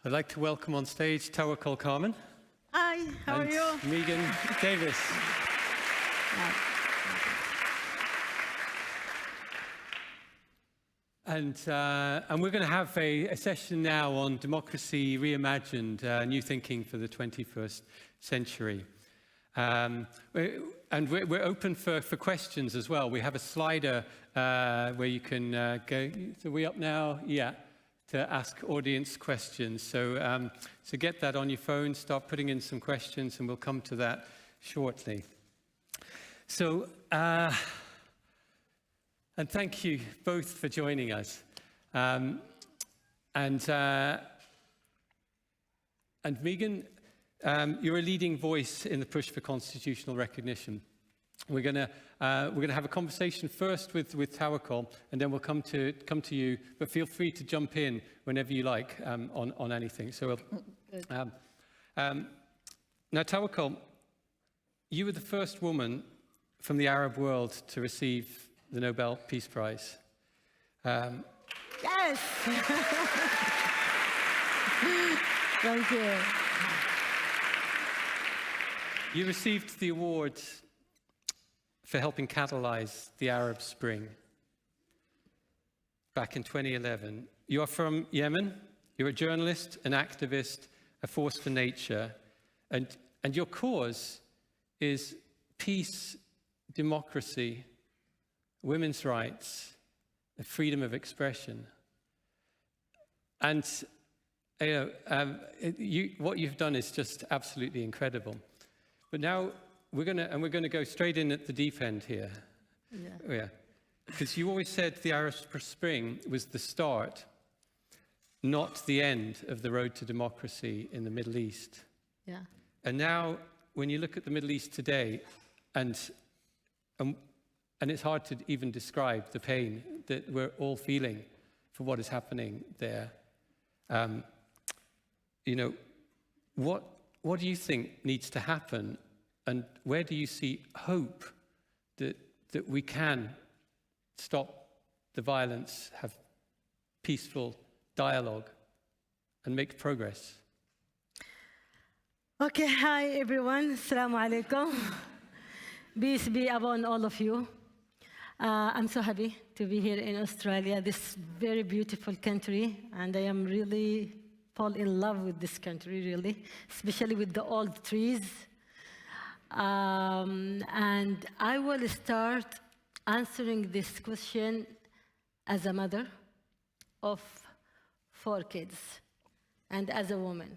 I'd like to welcome on stage Tawakkol Karman. Hi, how are you? Megan Davis. And we're going to have a session now on democracy reimagined, new thinking for the 21st century. And we're open for questions as well. We have a slider where you can go. So are we up now? Yeah. To ask audience questions. So get that on your phone, start putting in some questions, and we'll come to that shortly. So, and thank you both for joining us. And Megan, you're a leading voice in the push for constitutional recognition. We're going to have a conversation first with Tawakkol, and then we'll come to you. But feel free to jump in whenever you like on anything. So, now Tawakkol, you were the first woman from the Arab world to receive the Nobel Peace Prize. Yes. Thank you. You received the award for helping catalyze the Arab Spring back in 2011. You are from Yemen. You're a journalist, an activist, a force for nature, and your cause is peace, democracy, women's rights, freedom of expression. And what you've done is just absolutely incredible. But now we're going to go straight in at the deep end here. Yeah. Because you always said the Arab Spring was the start, not the end of the road to democracy in the Middle East. Yeah. And now, when you look at the Middle East today, and it's hard to even describe the pain that we're all feeling for what is happening there. What do you think needs to happen? And where do you see hope that we can stop the violence, have peaceful dialogue, and make progress? Okay, hi everyone. Assalamu alaikum. Peace be upon all of you. I'm so happy to be here in Australia, this very beautiful country, and I am really fall in love with this country, really, especially with the old trees. And I will start answering this question as a mother of 4 kids and as a woman,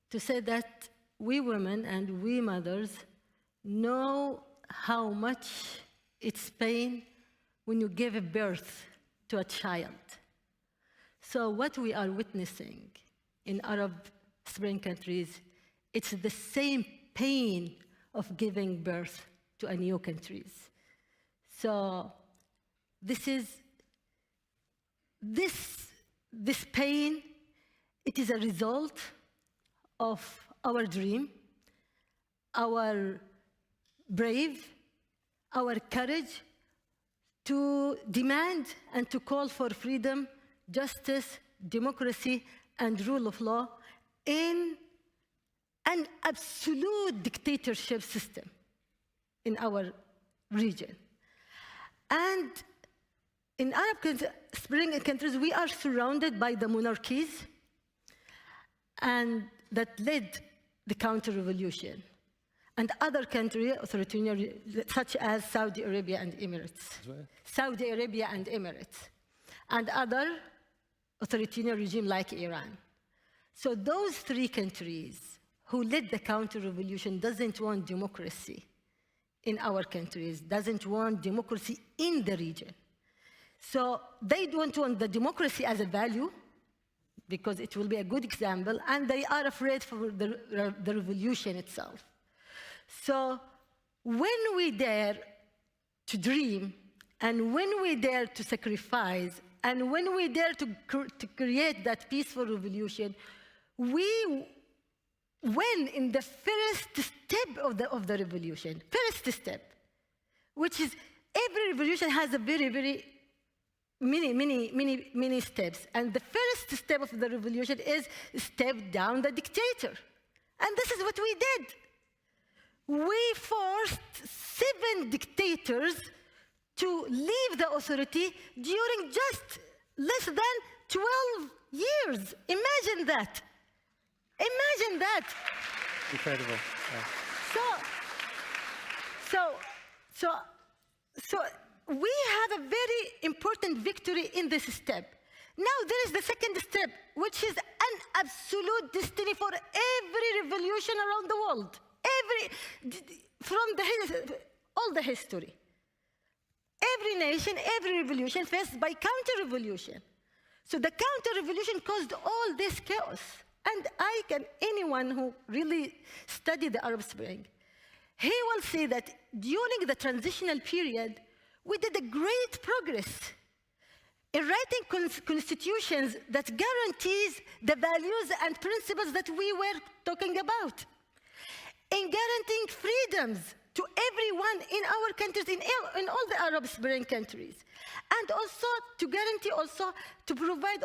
to say that we women and we mothers know how much it's pain when you give birth to a child. So what we are witnessing in Arab Spring countries, it's the same pain of giving birth to a new countries. So this pain, it is a result of our dream, our brave, our courage to demand and to call for freedom, justice, democracy, and rule of law in an absolute dictatorship system in our region. And in Arab Spring countries, we are surrounded by the monarchies and that led the counter-revolution. And other countries, authoritarian, such as Saudi Arabia and Emirates. Saudi Arabia and Emirates. And other authoritarian regime like Iran. So those 3 countries who led the counter-revolution doesn't want democracy in our countries, doesn't want democracy in the region. So they don't want the democracy as a value, because it will be a good example, and they are afraid for the revolution itself. So when we dare to dream, and when we dare to sacrifice, and when we dare to create that peaceful revolution, we win in the first step of the revolution, first step, which is every revolution has a very, very many steps. And the first step of the revolution is step down the dictator. And this is what we did. We forced 7 dictators to leave the authority during just less than 12 years. Imagine that. Imagine that. Incredible. Yeah. So we have a very important victory in this step. Now there is the second step, which is an absolute destiny for every revolution around the world. All the history. Every nation, every revolution faced by counter-revolution. So the counter-revolution caused all this chaos. And anyone who really studied the Arab Spring, he will say that during the transitional period, we did a great progress in writing constitutions that guarantees the values and principles that we were talking about, in guaranteeing freedoms to everyone in our countries, in all the Arab Spring countries, and also to guarantee to provide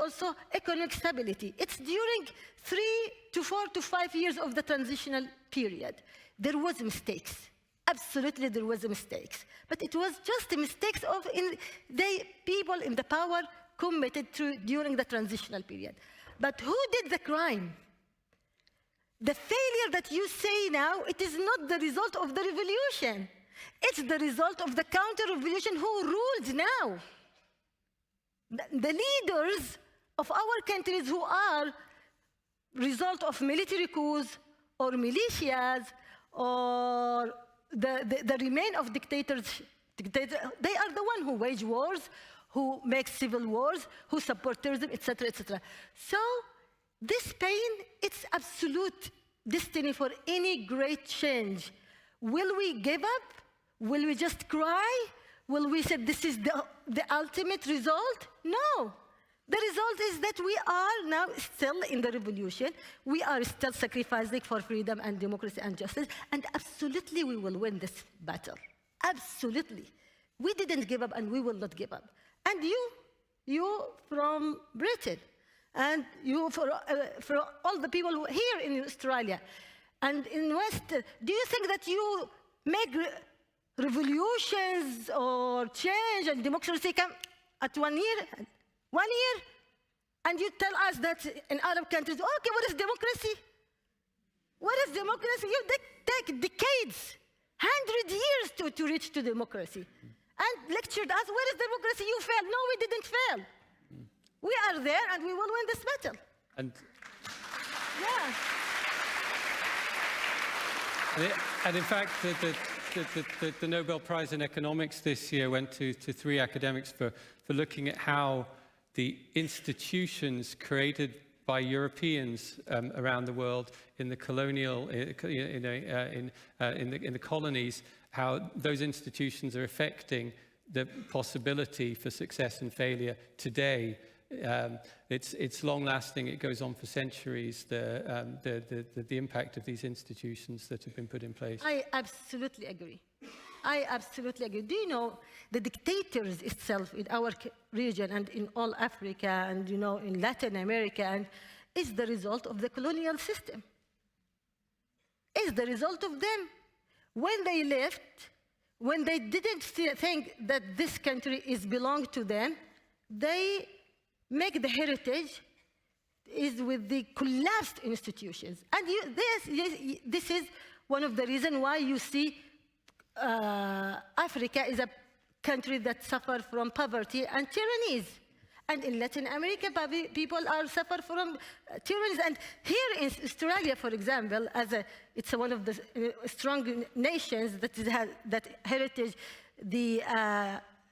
economic stability. It's during 3 to 4 to 5 years of the transitional period. There was mistakes. Absolutely, there was mistakes. But it was just the mistakes of the people in the power committed to during the transitional period. But who did the crime? The failure that you say now, it is not the result of the revolution. It's the result of the counter-revolution who ruled now. The leaders of our countries who are result of military coups or militias or the remain of dictators, they are the ones who wage wars, who make civil wars, who support terrorism, etc., etc. So this pain, it's absolute destiny for any great change. Will we give up? Will we just cry? Will we say this is the ultimate result? No. The result is that we are now still in the revolution. We are still sacrificing for freedom and democracy and justice. And absolutely we will win this battle. Absolutely. We didn't give up and we will not give up. And you from Britain, and you for all the people here in Australia and in West, do you think that you make revolutions or change and democracy come at 1 year? 1 year? And you tell us that in Arab countries, okay, what is democracy? What is democracy? You take decades, 100 years to reach to democracy. And lectured us, where is democracy? You failed. No, we didn't fail. We are there and we will win this battle. And yeah. And in fact, the Nobel Prize in Economics this year went to 3 academics for looking at how the institutions created by Europeans around the world in the colonial, in the colonies, how those institutions are affecting the possibility for success and failure today. It's long-lasting. It goes on for centuries. The impact of these institutions that have been put in place. I absolutely agree. I absolutely agree. Do you know the dictators itself in our region and in all Africa and in Latin America and is the result of the colonial system. Is the result of them. When they left, when they didn't think that this country belonged to them, they make the heritage is with the collapsed institutions. And this is one of the reasons why you see Africa is a country that suffers from poverty and tyrannies. And in Latin America, people suffer from tyrannies. And here in Australia, for example, it's one of the strong nations that has that heritage, the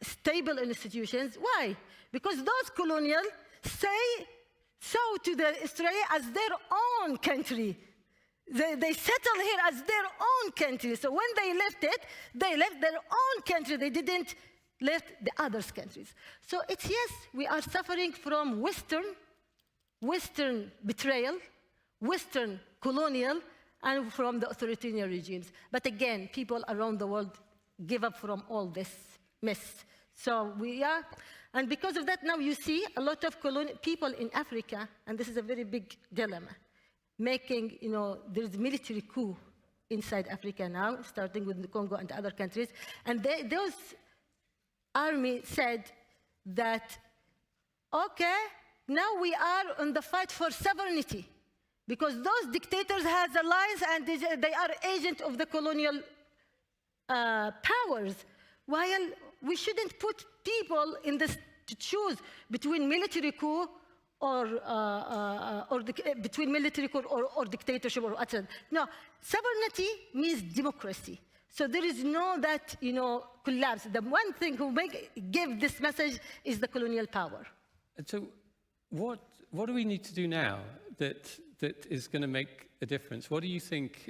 stable institutions. Why? Because those colonials say so to Australia as their own country. They settle here as their own country. So when they left it, they left their own country. They didn't left the other countries. So it's yes, we are suffering from Western betrayal, Western colonial, and from the authoritarian regimes. But again, people around the world give up from all this mess. So we are, And because of that, now you see a lot of people in Africa, and this is a very big dilemma, making, there's military coup inside Africa now, starting with the Congo and other countries. And those army said that, okay, now we are on the fight for sovereignty, because those dictators has allies and they are agents of the colonial powers, while we shouldn't put people in this to choose between military coup or between military coup or dictatorship or whatever. No, sovereignty means democracy. So there is no that collapse. The one thing who give this message is the colonial power. And so, what do we need to do now that is going to make a difference? What do you think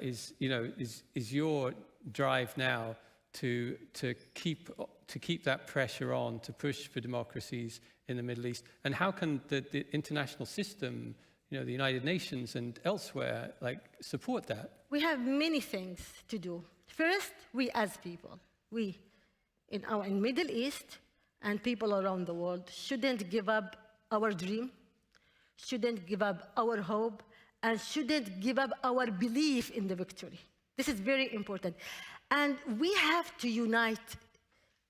is your drive now to keep that pressure on, to push for democracies in the Middle East? And how can the international system, the United Nations and elsewhere, support that? We have many things to do. First, we as people, we in Middle East and people around the world shouldn't give up our dream, shouldn't give up our hope, and shouldn't give up our belief in the victory. This is very important. And we have to unite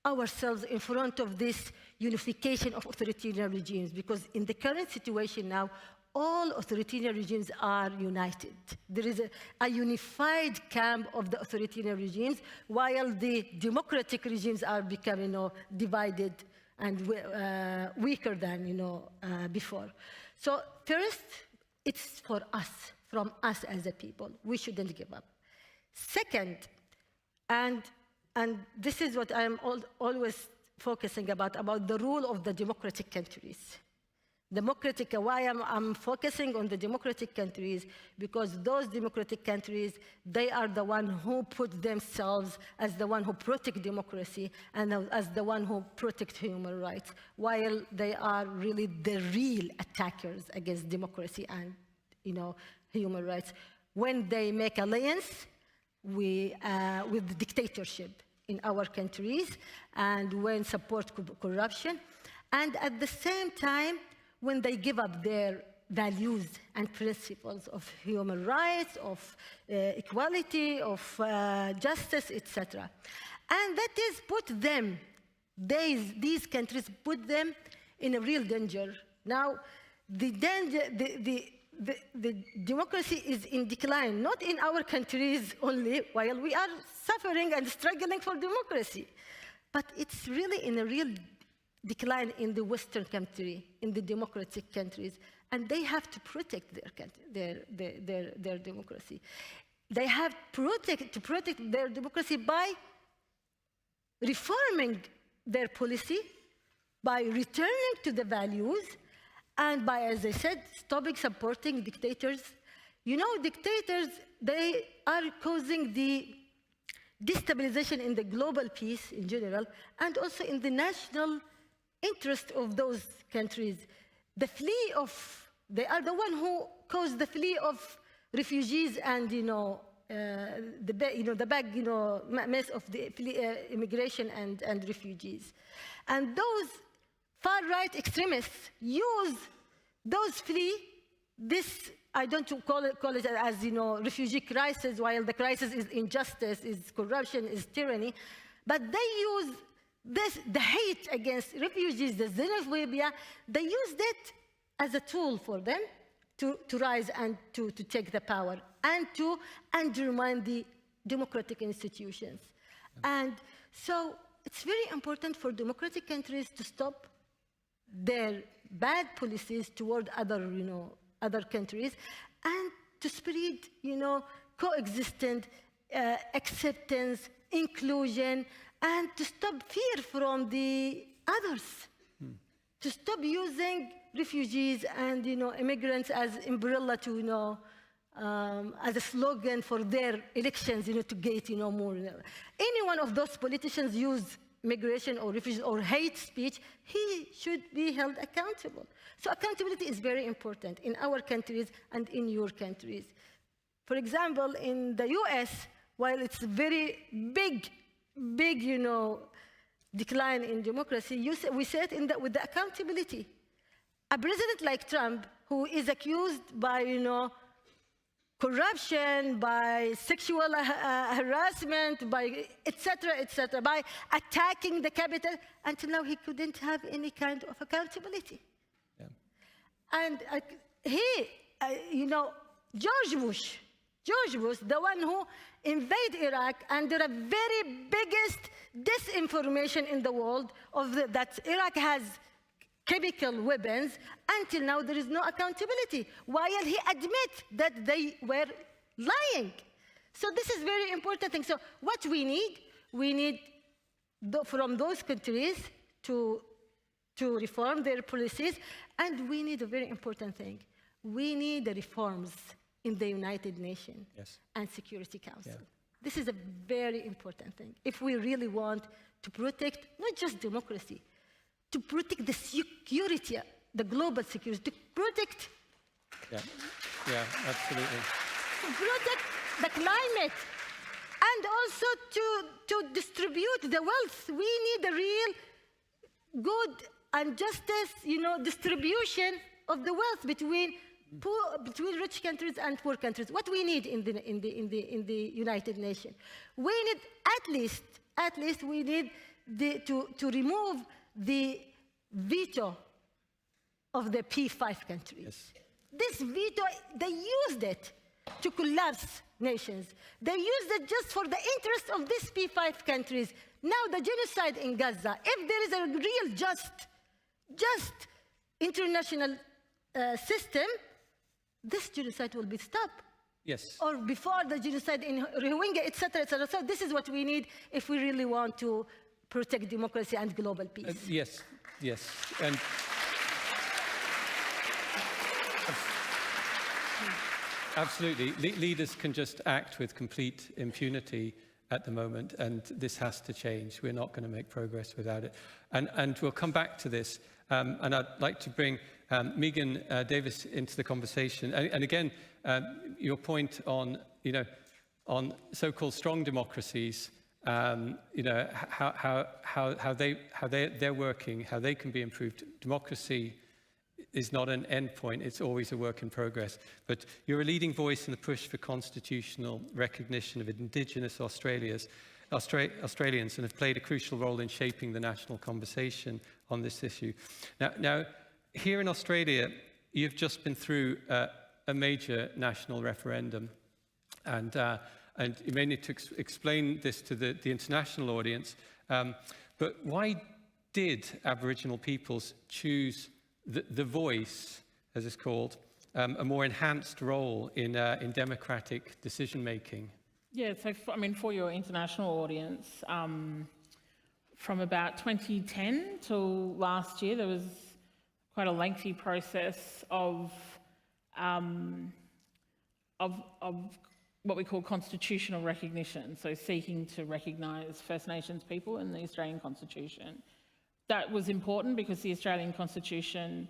ourselves in front of this unification of authoritarian regimes, because in the current situation now, all authoritarian regimes are united. There is a unified camp of the authoritarian regimes, while the democratic regimes are becoming divided and weaker than before. So first, it's for us, from us as a people. We shouldn't give up. Second, and this is what I'm always focusing about the role of the democratic countries. Why I'm focusing on the democratic countries, because those democratic countries, they are the one who put themselves as the one who protect democracy and as the one who protect human rights, while they are really the real attackers against democracy and human rights. When they make alliance with the dictatorship in our countries, and when support corruption, and at the same time, when they give up their values and principles of human rights, of equality, of justice, etc. And that is put them, these countries put them in a real danger. Now, the democracy is in decline, not in our countries only, while we are suffering and struggling for democracy, but it's really in a real decline in the Western country, in the democratic countries, and they have to protect their democracy. They have to protect their democracy by reforming their policy, by returning to the values, and by, as I said, stopping supporting dictators. Dictators, they are causing the destabilization in the global peace in general, and also in the national interest of those countries. They are the one who caused the flee of refugees and the big mess of the immigration and refugees. And those far-right extremists use those flee. This I don't call it as refugee crisis, while the crisis is injustice, is corruption, is tyranny, but they use the hate against refugees, the xenophobia, they used it as a tool for them to rise and to take the power and to undermine the democratic institutions. And so it's very important for democratic countries to stop their bad policies toward other countries, and to spread, coexistence, acceptance, inclusion, and to stop fear from the others, to stop using refugees and immigrants as umbrella to as a slogan for their elections, to get more. Any one of those politicians use migration or refugees or hate speech, he should be held accountable. So accountability is very important in our countries and in your countries. For example, in the US, while it's very big decline in democracy, we say it with the accountability. A president like Trump, who is accused by, corruption, by sexual harassment, by etc., by attacking the capital, until now he couldn't have any kind of accountability. Yeah. And George Bush, the one who invaded Iraq under a very biggest disinformation in the world that Iraq has chemical weapons, until now there is no accountability, while he admits that they were lying. So this is very important thing. So what we need from those countries to reform their policies, and we need a very important thing. We need the reforms in the United Nations and Security Council. Yeah. This is a very important thing. If we really want to protect not just democracy, to protect the security, the global security, to protect... Yeah, absolutely. To protect the climate, and also to distribute the wealth. We need a real good and justice, distribution of the wealth between rich countries and poor countries. What we need in the United Nations, we need at least we need to remove the veto of the P5 countries. Yes. This veto, they used it to collapse nations. They used it just for the interest of these P5 countries. Now the genocide in Gaza, if there is a real just international system, this genocide will be stopped. Yes. Or before the genocide in Rohingya, etc., etc. So this is what we need if we really want to protect democracy and global peace. Yes. And absolutely. Leaders can just act with complete impunity at the moment, and this has to change. We're not going to make progress without it. And we'll come back to this. And I'd like to bring Megan Davis into the conversation. And again, your point on, on so-called strong democracies, how they're working, how they can be improved. Democracy is not an end point, it's always a work in progress. But you're a leading voice in the push for constitutional recognition of indigenous Australians and have played a crucial role in shaping the national conversation on this issue. Now here in Australia, you've just been through a major national referendum, and you may need to explain this to the international audience, but why did Aboriginal peoples choose the voice, as it's called, a more enhanced role in democratic decision-making? Yeah, so for your international audience, from about 2010 till last year, there was quite a lengthy process of what we call constitutional recognition, so seeking to recognise First Nations people in the Australian Constitution. That was important because the Australian Constitution,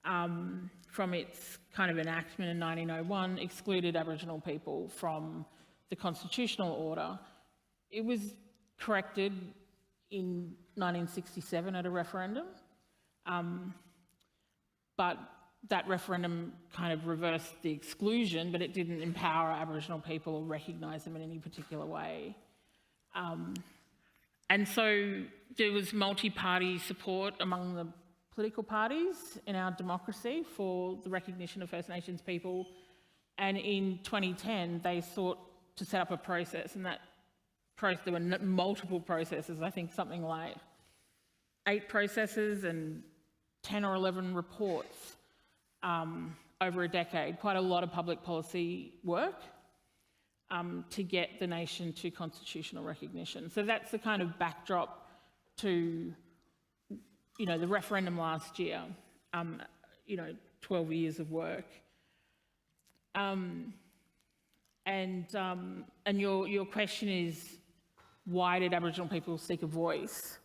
from its kind of enactment in 1901, excluded Aboriginal people from the constitutional order. It was corrected in 1967 at a referendum, but that referendum kind of reversed the exclusion, but it didn't empower Aboriginal people or recognise them in any particular way. And so there was multi-party support among the political parties in our democracy for the recognition of First Nations people. And in 2010, they sought to set up a process, and that process, there were multiple processes, I think something like 8 processes and 10 or 11 reports over a decade, quite a lot of public policy work to get the nation to constitutional recognition. So that's the kind of backdrop to, the referendum last year, 12 years of work. And your question is, why did Aboriginal people seek a voice?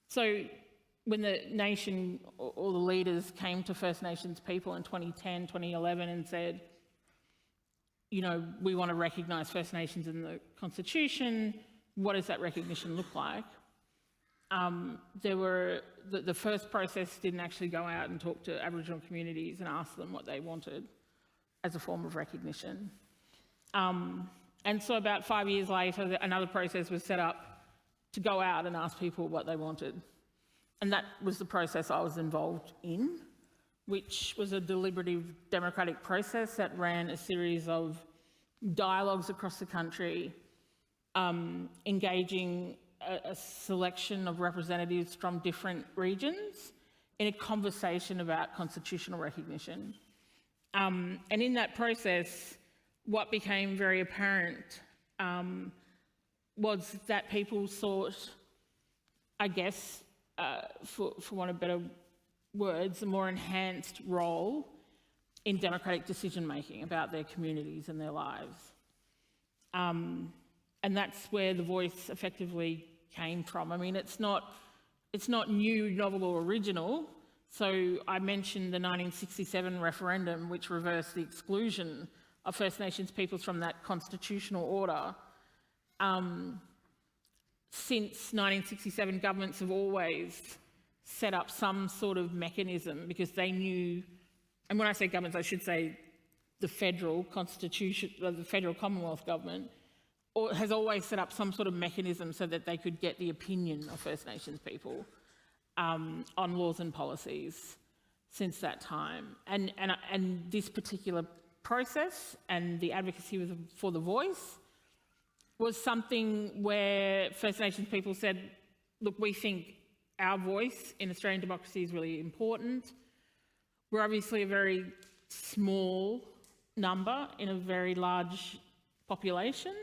So when the nation or the leaders came to First Nations people in 2010, 2011 and said, we want to recognise First Nations in the Constitution, what does that recognition look like? The first process didn't actually go out and talk to Aboriginal communities and ask them what they wanted as a form of recognition. And so about 5 years later, another process was set up to go out and ask people what they wanted. And that was the process I was involved in, which was a deliberative democratic process that ran a series of dialogues across the country, engaging a selection of representatives from different regions in a conversation about constitutional recognition. And in that process, what became very apparent was that people sought, I guess, for want of better words, a more enhanced role in democratic decision-making about their communities and their lives. And that's where the voice effectively came from. I mean, it's not new, novel or original. So I mentioned the 1967 referendum, which reversed the exclusion of First Nations peoples from that constitutional order. Since 1967, governments have always set up some sort of mechanism because they knew, and when I say governments, I should say the federal constitution, the federal Commonwealth government, has always set up some sort of mechanism so that they could get the opinion of First Nations people on laws and policies since that time. And this particular process and the advocacy for the voice was something where First Nations people said, look, we think our voice in Australian democracy is really important. We're obviously a very small number in a very large population,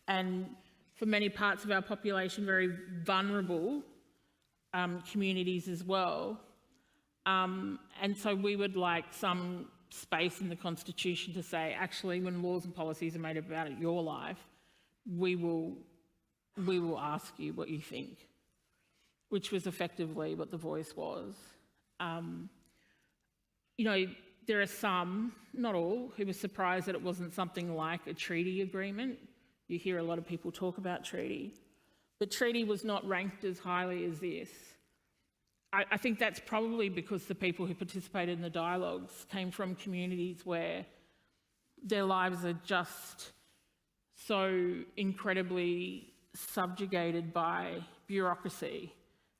and for many parts of our population, very vulnerable communities as well. And so we would like some space in the Constitution to say, actually, when laws and policies are made about your life, we will ask you what you think, which was effectively what the voice was. You know, there are some, not all, who were surprised that it wasn't something like a treaty agreement. You hear a lot of people talk about treaty. But treaty was not ranked as highly as this. I think that's probably because the people who participated in the dialogues came from communities where their lives are just so incredibly subjugated by bureaucracy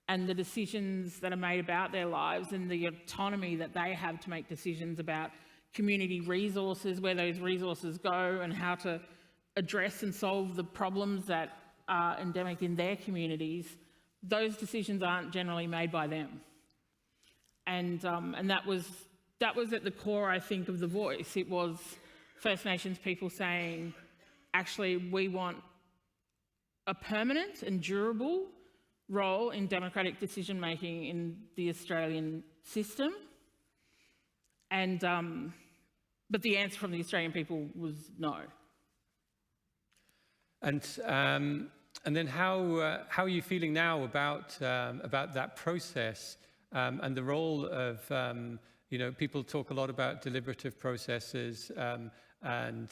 and the decisions that are made about their lives and the autonomy that they have to make decisions about community resources, where those resources go and how to address and solve the problems that are endemic in their communities. Those decisions aren't generally made by them. And that was at the core, I think, of the voice. It was First Nations people saying, actually, we want a permanent and durable role in democratic decision-making in the Australian system. And, but the answer from the Australian people was no. And then how are you feeling now about that process and the role of, you know, people talk a lot about deliberative processes and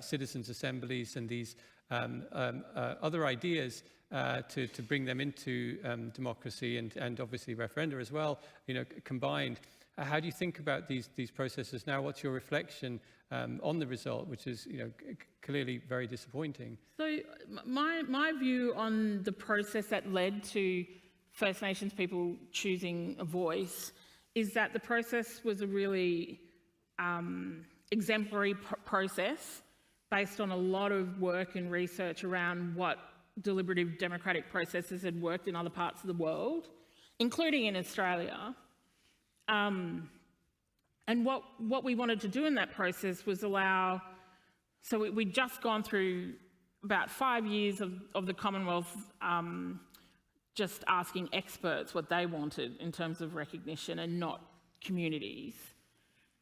citizens' assemblies and these other ideas to bring them into democracy and obviously referenda as well, you know, combined. How do you think about these processes now? What's your reflection on the result, which is, you know, clearly very disappointing? So my view on the process that led to First Nations people choosing a voice is that the process was a really exemplary process based on a lot of work and research around what deliberative democratic processes had worked in other parts of the world, including in Australia. And what we wanted to do in that process was allow, so we'd just gone through about 5 years of the Commonwealth just asking experts what they wanted in terms of recognition and not communities.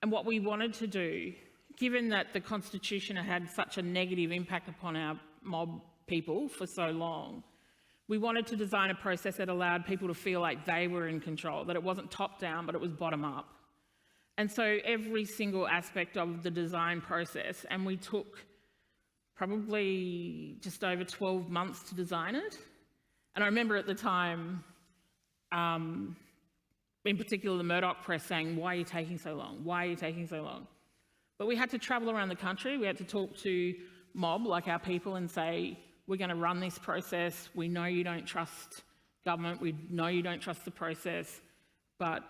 And what we wanted to do, given that the Constitution had such a negative impact upon our mob people for so long, we wanted to design a process that allowed people to feel like they were in control, that it wasn't top down, but it was bottom up. And so every single aspect of the design process, and we took probably just over 12 months to design it. And I remember at the time, in particular the Murdoch press, saying, why are you taking so long? Why are you taking so long? But we had to travel around the country. We had to talk to mob, like our people, and say, we're going to run this process. We know you don't trust government. We know you don't trust the process. But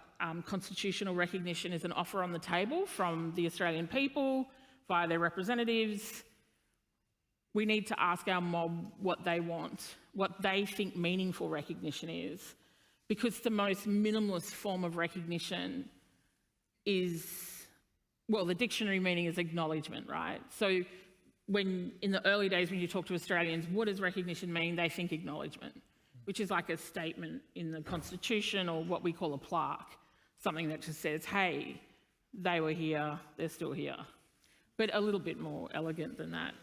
constitutional recognition is an offer on the table from the Australian people via their representatives. We need to ask our mob what they want, what they think meaningful recognition is, because the most minimalist form of recognition is, well, the dictionary meaning is acknowledgement, right? So when, in the early days when you talk to Australians, what does recognition mean? They think acknowledgement, which is like a statement in the Constitution or what we call a plaque, something that just says, hey, they were here, they're still here. But a little bit more elegant than that.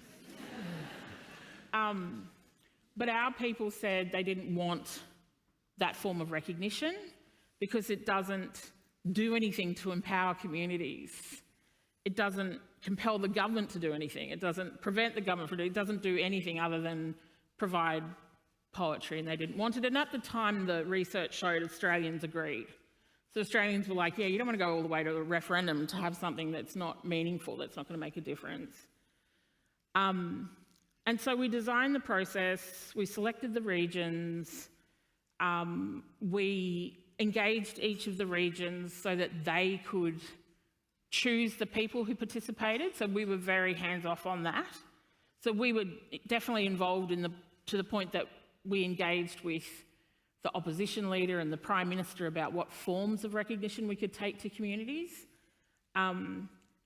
But our people said they didn't want that form of recognition because it doesn't do anything to empower communities. It doesn't compel the government to do anything. It doesn't prevent the government from doing it. It doesn't do anything other than provide poetry, and they didn't want it. And at the time, the research showed Australians agreed. So Australians were like, yeah, you don't want to go all the way to a referendum to have something that's not meaningful, that's not going to make a difference. And so we designed the process, we selected the regions, we engaged each of the regions so that they could choose the people who participated. So we were very hands-off on that. So we were definitely involved to the point that we engaged with the opposition leader and the Prime Minister about what forms of recognition we could take to communities.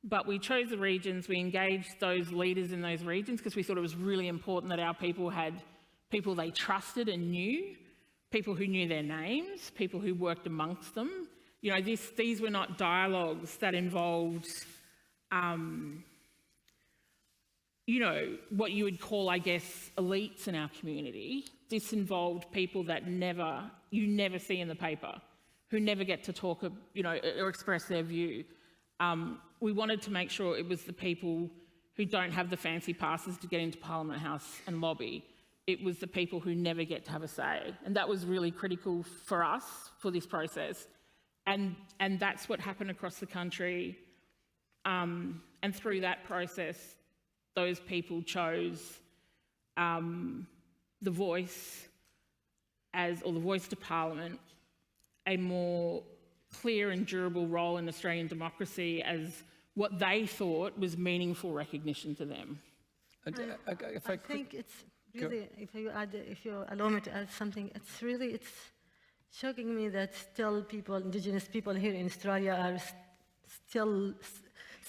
But we chose the regions, we engaged those leaders in those regions because we thought it was really important that our people had people they trusted and knew, people who knew their names, people who worked amongst them. You know, these were not dialogues that involved, you know, what you would call, I guess, elites in our community. This involved people that you never see in the paper, who never get to talk, you know, or express their view. We wanted to make sure it was the people who don't have the fancy passes to get into Parliament House and lobby. It was the people who never get to have a say. And that was really critical for us, for this process. And that's what happened across the country. And through that process, those people chose the voice or the voice to Parliament, a more clear and durable role in Australian democracy as what they thought was meaningful recognition to them. I think it's really, if you allow me to add something, it's shocking me that still indigenous people here in Australia are still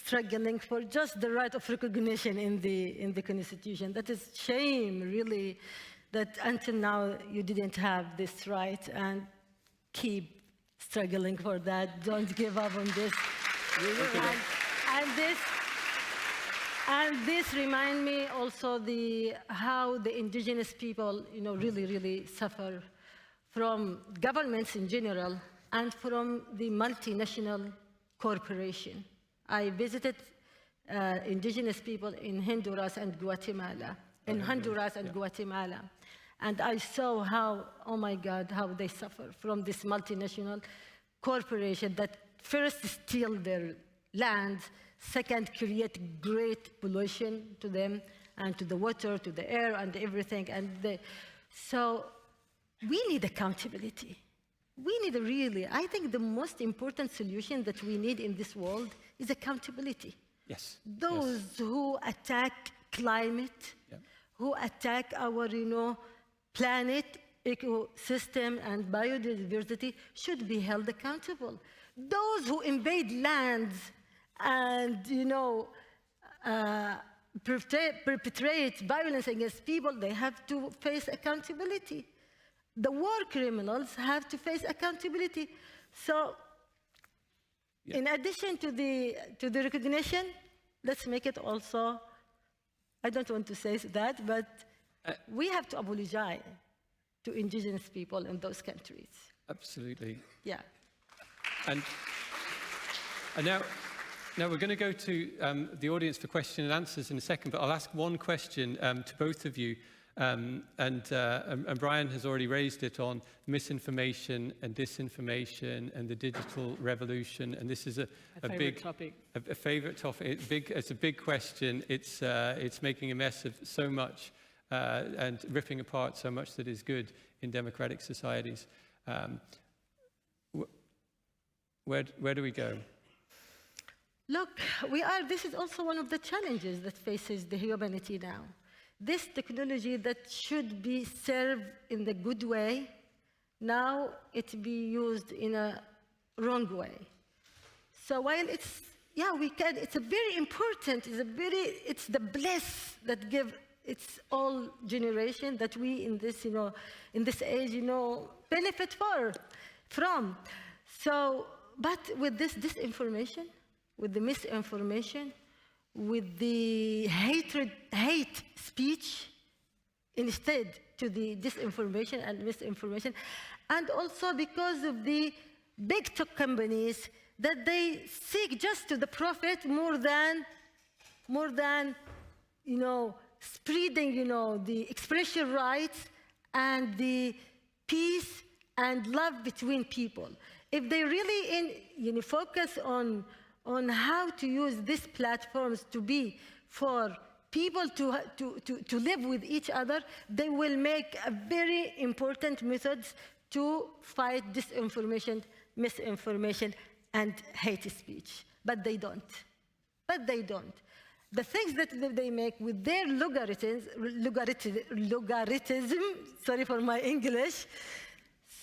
struggling for just the right of recognition in the Constitution. That is shame, really, that until now you didn't have this right, and keep struggling for that. Don't give up on this. And this remind me also how the indigenous people, you know, really, really suffer from governments in general and from the multinational corporation. I visited indigenous people in Honduras and Guatemala, Guatemala. And I saw how, oh my God, how they suffer from this multinational corporation that first steal their land, second create great pollution to them and to the water, to the air and everything. So we need accountability. We need I think the most important solution that we need in this world is accountability. Yes. Those who attack climate, who attack our, planet, ecosystem, and biodiversity should be held accountable. Those who invade lands and, perpetrate violence against people, they have to face accountability. The war criminals have to face accountability. So, in addition to the recognition, let's make it also, I don't want to say that, but we have to apologize to indigenous people in those countries. Absolutely. Yeah. And now we're going to go to the audience for question and answers in a second, but I'll ask one question to both of you. And Brian has already raised it on misinformation and disinformation and the digital revolution. And this is a big topic. A favorite topic. It's a big question. It's making a mess of so much and ripping apart so much that is good in democratic societies. Where do we go? Look, this is also one of the challenges that faces the humanity now. This technology that should be served in the good way, now it be used in a wrong way. So while it's a very important, it's the bliss that give it's all generation that we in this, in this age, benefit from. So, but with this disinformation, with the misinformation, with the hate speech instead to the disinformation and misinformation, and also because of the big tech companies that they seek just to the profit more than spreading the expression rights and the peace and love between people. If they really focus on how to use these platforms to be for people to live with each other, they will make a very important methods to fight disinformation, misinformation, and hate speech. But they don't. The things that they make with their logarithm, sorry for my English,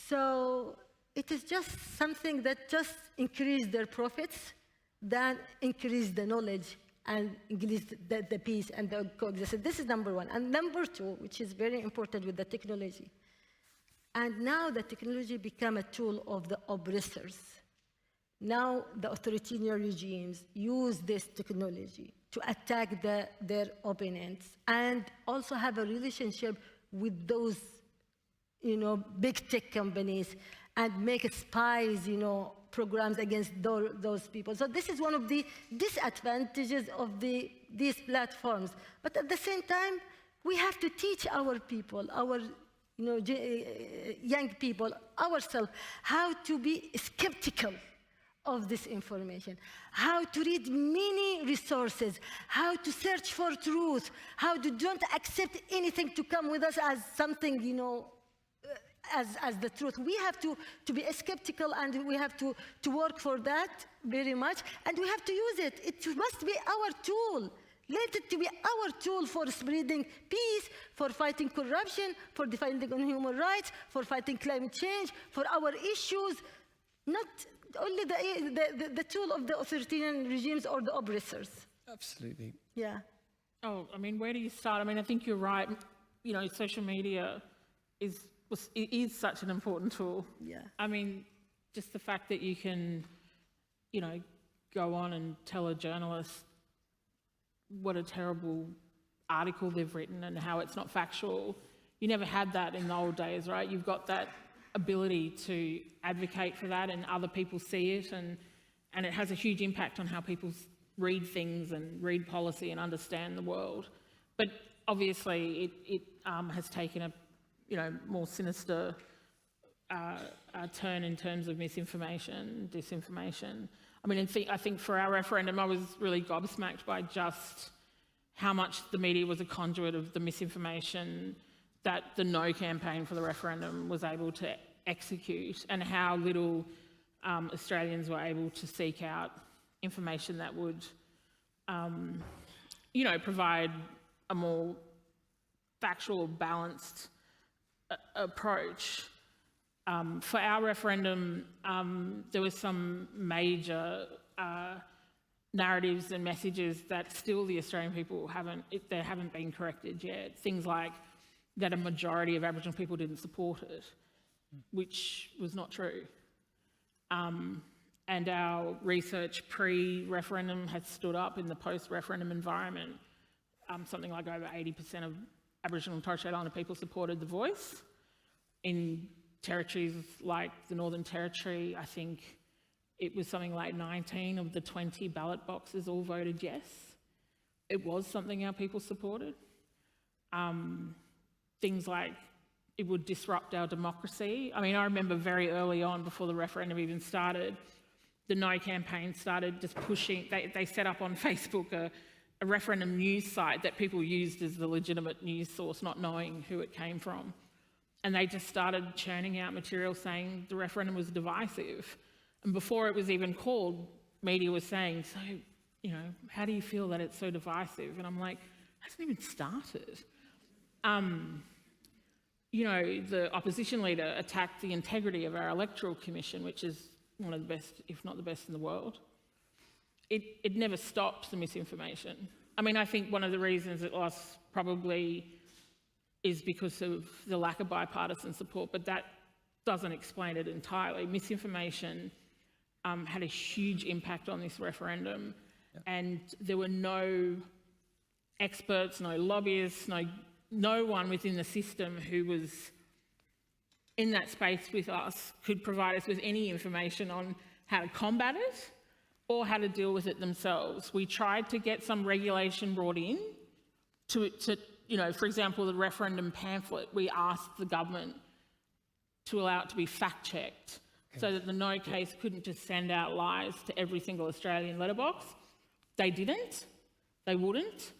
so it is just something that just increase their profits than increase the knowledge and increase the peace and the coexistence. This is number one. And number two, which is very important with the technology. And now the technology become a tool of the oppressors. Now the authoritarian regimes use this technology to attack their opponents and also have a relationship with those, big tech companies and make spies, programs against those people. So this is one of the disadvantages of these platforms. But at the same time, we have to teach our people, our young people, ourselves, how to be skeptical of this information, how to read many resources, how to search for truth, how to don't accept anything to come with us as something, as the truth. We have to be skeptical, and we have to work for that very much, and we have to use it. It must be our tool. Let it to be our tool for spreading peace, for fighting corruption, for defending on human rights, for fighting climate change, for our issues, not only the tool of the authoritarian regimes or the oppressors. Absolutely. Yeah. Oh, where do you start? I think you're right. Social media is such an important tool. Yeah. Just the fact that you can, go on and tell a journalist what a terrible article they've written and how it's not factual. You never had that in the old days, right? You've got that ability to advocate for that, and other people see it, and it has a huge impact on how people read things and read policy and understand the world. But obviously it has taken a more sinister turn in terms of misinformation, disinformation. I think for our referendum, I was really gobsmacked by just how much the media was a conduit of the misinformation that the No campaign for the referendum was able to execute, and how little Australians were able to seek out information that would, provide a more factual, balanced approach. For our referendum, there were some major narratives and messages that still the Australian people haven't been corrected yet. Things like that a majority of Aboriginal people didn't support it, which was not true. And our research pre-referendum had stood up in the post-referendum environment. Something like over 80% of Aboriginal and Torres Strait Islander people supported the voice. In territories like the Northern Territory, I think it was something like 19 of the 20 ballot boxes all voted yes. It was something our people supported. things like it would disrupt our democracy. I mean, I remember very early on, before the referendum even started, the No campaign started just pushing, they set up on Facebook a referendum news site that people used as the legitimate news source, not knowing who it came from. And they just started churning out material saying the referendum was divisive. And before it was even called, media was saying, so, you know, how do you feel that it's so divisive? And I'm like, it hasn't even started. You know, the opposition leader attacked the integrity of our electoral commission, which is one of the best, if not the best in the world. It never stops the misinformation. I mean, I think one of the reasons it lost probably is because of the lack of bipartisan support, but that doesn't explain it entirely. Misinformation had a huge impact on this referendum, and there were no experts, no lobbyists, no one within the system who was in that space with us could provide us with any information on how to combat it or how to deal with it themselves. We tried to get some regulation brought in to you know, for example, the referendum pamphlet, we asked the government to allow it to be fact-checked so that the No case couldn't just send out lies to every single Australian letterbox. They didn't, they wouldn't.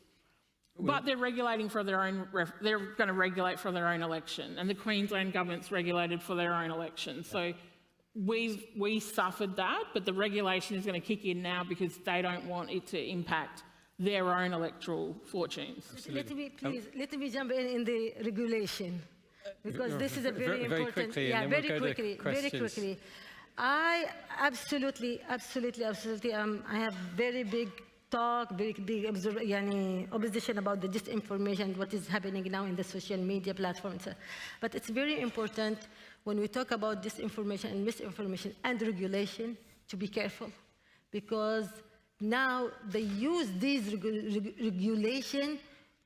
But they're regulating for their own, they're going to regulate for their own election, and the Queensland government's regulated for their own election. So we suffered that, but the regulation is going to kick in now because they don't want it to impact their own electoral fortunes. Let me jump in the regulation, because this is a very important. Quickly, yeah, and very then we'll go quickly, to very questions. quickly. I absolutely. I have very big talk, very big opposition about the disinformation, what is happening now in the social media platforms. But it's very important when we talk about disinformation and misinformation and regulation to be careful, because now they use these regulation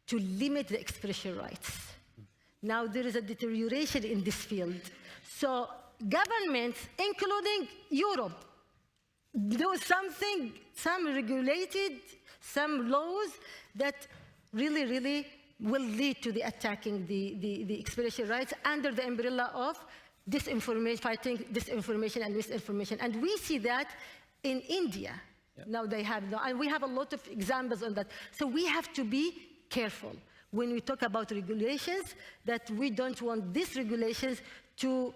to limit the expression rights. Now there is a deterioration in this field. So governments, including Europe, do something, some regulated, some laws that really will lead to the attacking the expression rights under the umbrella of disinformation, fighting disinformation and misinformation. And we see that in India. Yep. Now they have, and we have a lot of examples on that. So we have to be careful when we talk about regulations, that we don't want these regulations to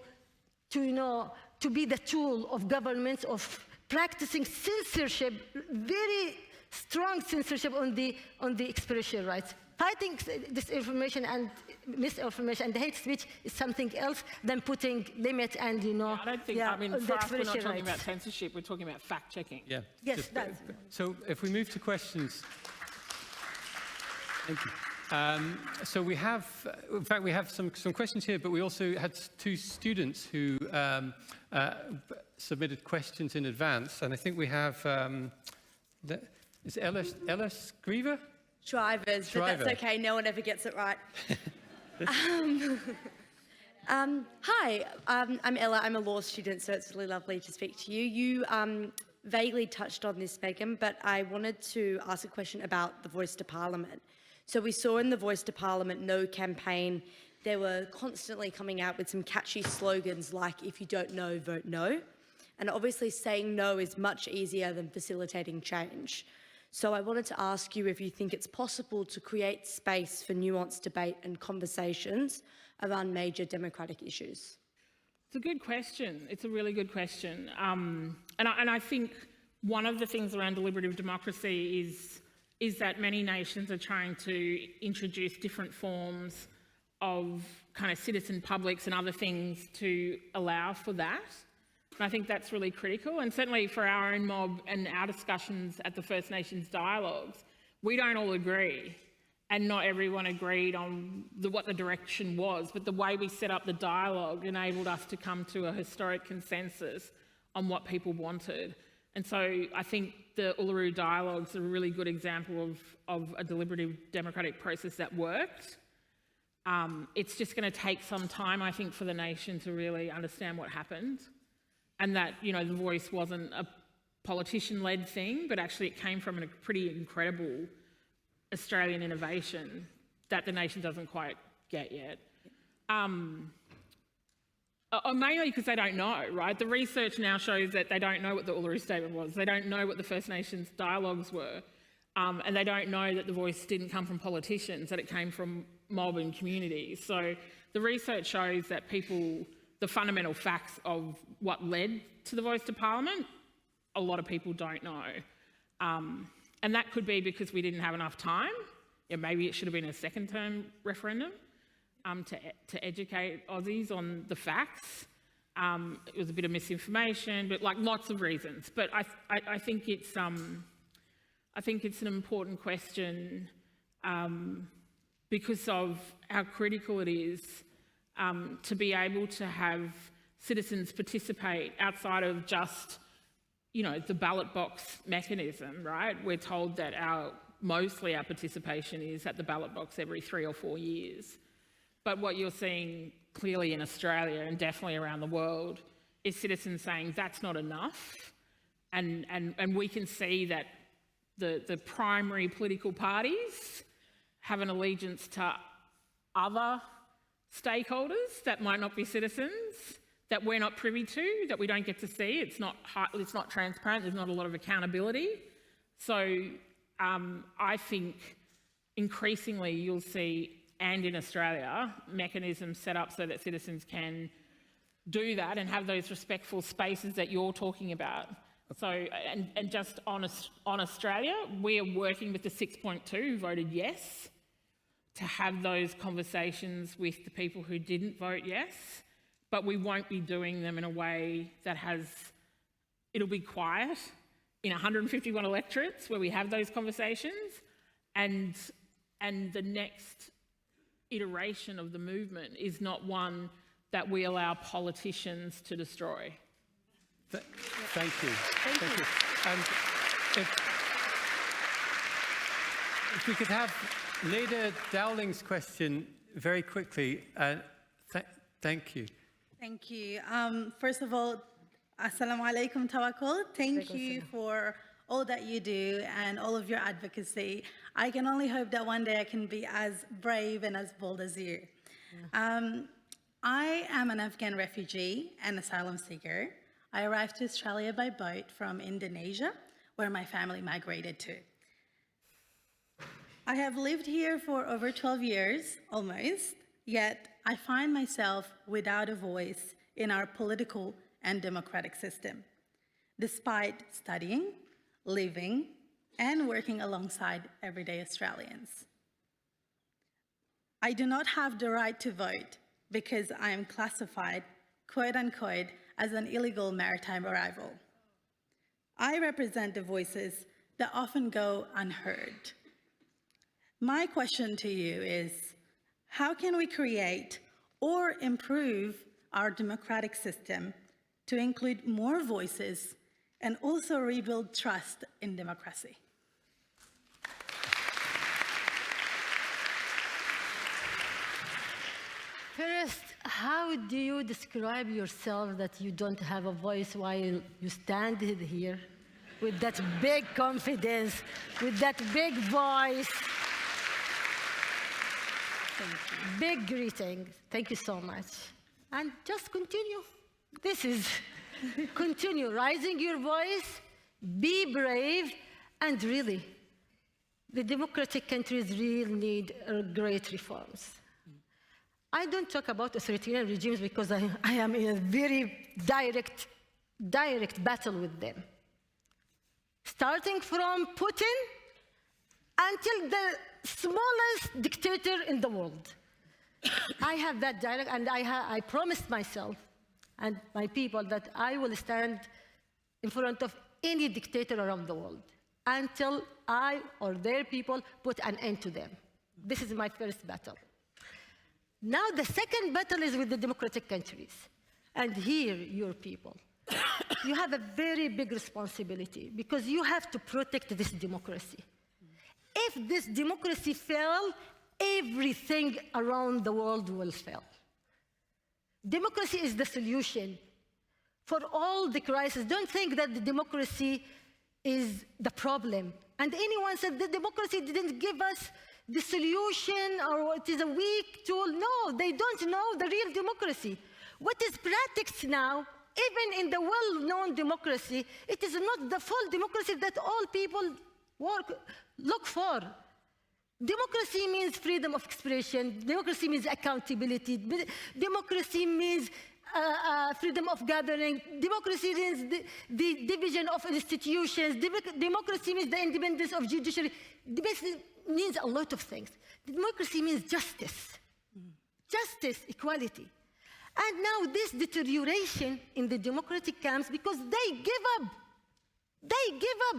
be the tool of governments of practicing censorship, very strong censorship on the expression rights. Fighting disinformation and misinformation and hate speech is something else than putting limit and, I don't think, I mean, for us, we're not talking rights. about censorship, we're talking about fact-checking. Yeah. Yes, that's... So if we move to questions. Thank you. So we have, in fact, we have some questions here, but we also had two students who submitted questions in advance, and I think we have, is Ellis Griever? Drivers, but that's okay, no one ever gets it right. Hi, I'm Ella, I'm a law student, so it's really lovely to speak to you. You vaguely touched on this, Megan, but I wanted to ask a question about the Voice to Parliament. So we saw in the Voice to Parliament No campaign, they were constantly coming out with some catchy slogans like, if you don't know, vote no. And obviously saying no is much easier than facilitating change. So I wanted to ask you if you think it's possible to create space for nuanced debate and conversations around major democratic issues. It's a good question. It's a really good question. And I think one of the things around deliberative democracy is that many nations are trying to introduce different forms of kind of citizen publics and other things to allow for that. And I think that's really critical. And certainly for our own mob and our discussions at the First Nations dialogues, we don't all agree. And not everyone agreed on what the direction was, but the way we set up the dialogue enabled us to come to a historic consensus on what people wanted. And so I think the Uluru Dialogues are a really good example of a deliberative democratic process that worked. It's just going to take some time, I think, for the nation to really understand what happened, and that, you know, the Voice wasn't a politician-led thing, but actually it came from a pretty incredible Australian innovation that the nation doesn't quite get yet. Mainly because they don't know, right? The research now shows that they don't know what the Uluru Statement was. They don't know what the First Nations dialogues were. And they don't know that the voice didn't come from politicians, that it came from mob and communities. So the research shows that the fundamental facts of what led to the voice to Parliament, a lot of people don't know. And that could be because we didn't have enough time. Yeah, maybe it should have been a second-term referendum to educate Aussies on the facts. It was a bit of misinformation, but like lots of reasons. But I think it's an important question because of how critical it is to be able to have citizens participate outside of just, the ballot box mechanism, right? We're told that mostly our participation is at the ballot box every 3 or 4 years. But what you're seeing clearly in Australia and definitely around the world is citizens saying that's not enough. And we can see that the primary political parties have an allegiance to other stakeholders that might not be citizens, that we're not privy to, that we don't get to see. It's not transparent. There's not a lot of accountability. So I think increasingly you'll see, and in Australia, mechanisms set up so that citizens can do that and have those respectful spaces that you're talking about. So, and just on Australia, we are working with the 6.2 who voted yes to have those conversations with the people who didn't vote yes, but we won't be doing them in a way that it'll be quiet in 151 electorates where we have those conversations, and the next iteration of the movement is not one that we allow politicians to destroy. Thank you. Thank you. If we could have Leda Dowling's question very quickly. Thank you. Thank you. First of all, Assalamu alaikum, Tawakkol. Thank you for all that you do and all of your advocacy. I can only hope that one day I can be as brave and as bold as you. Yeah. I am an Afghan refugee and asylum seeker. I arrived to Australia by boat from Indonesia, where my family migrated to. I have lived here for over 12 years, almost, yet I find myself without a voice in our political and democratic system, despite studying, living, and working alongside everyday Australians. I do not have the right to vote because I am classified, quote unquote, as an illegal maritime arrival. I represent the voices that often go unheard. My question to you is, how can we create or improve our democratic system to include more voices and also rebuild trust in democracy? First, how do you describe yourself that you don't have a voice while you stand here with that big confidence, with that big voice? Big greetings. Thank you so much. And just continue. This is continue raising your voice, be brave, and really, the democratic countries really need great reforms. I don't talk about authoritarian regimes because I am in a very direct battle with them. Starting from Putin until the smallest dictator in the world. I have that direct, and I promised myself and my people that I will stand in front of any dictator around the world until I or their people put an end to them. This is my first battle. Now the second battle is with the democratic countries. And here, your people, you have a very big responsibility because you have to protect this democracy. If this democracy fails, everything around the world will fail. Democracy is the solution for all the crises. Don't think that the democracy is the problem. And anyone said the democracy didn't give us the solution or it is a weak tool. No, they don't know the real democracy. What is practiced now, even in the well-known democracy, it is not the full democracy that all people look for. Democracy means freedom of expression. Democracy means accountability. Democracy means freedom of gathering. Democracy means the division of institutions. Democracy means the independence of judiciary. Democracy means a lot of things. Democracy means justice. Justice, equality. And now this deterioration in the democratic camps because they give up. They give up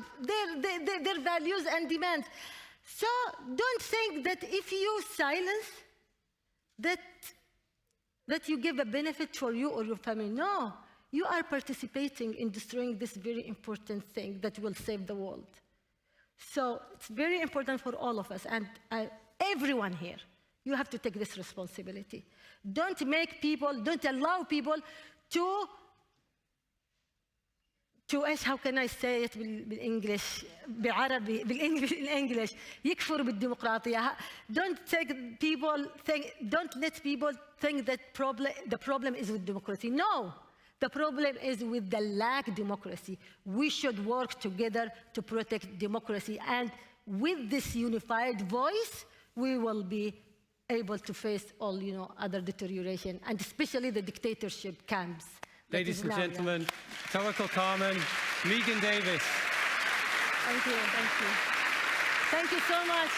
their values and demands. So don't think that if you silence, that you give a benefit for you or your family. No, you are participating in destroying this very important thing that will save the world. So it's very important for all of us and everyone here. You have to take this responsibility. Don't allow people to how can I say it بالإنجليش بعربي بالإنجليش يكفروا بالديمقراطية. Don't let people think that the problem is with democracy. No, the problem is with the lack of democracy. We should work together to protect democracy, and with this unified voice, we will be able to face all other deterioration, and especially the dictatorship camps. Ladies and gentlemen, Tawakkol Karman, Megan Davis. Thank you, thank you. Thank you so much.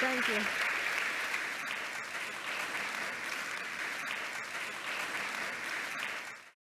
Thank you.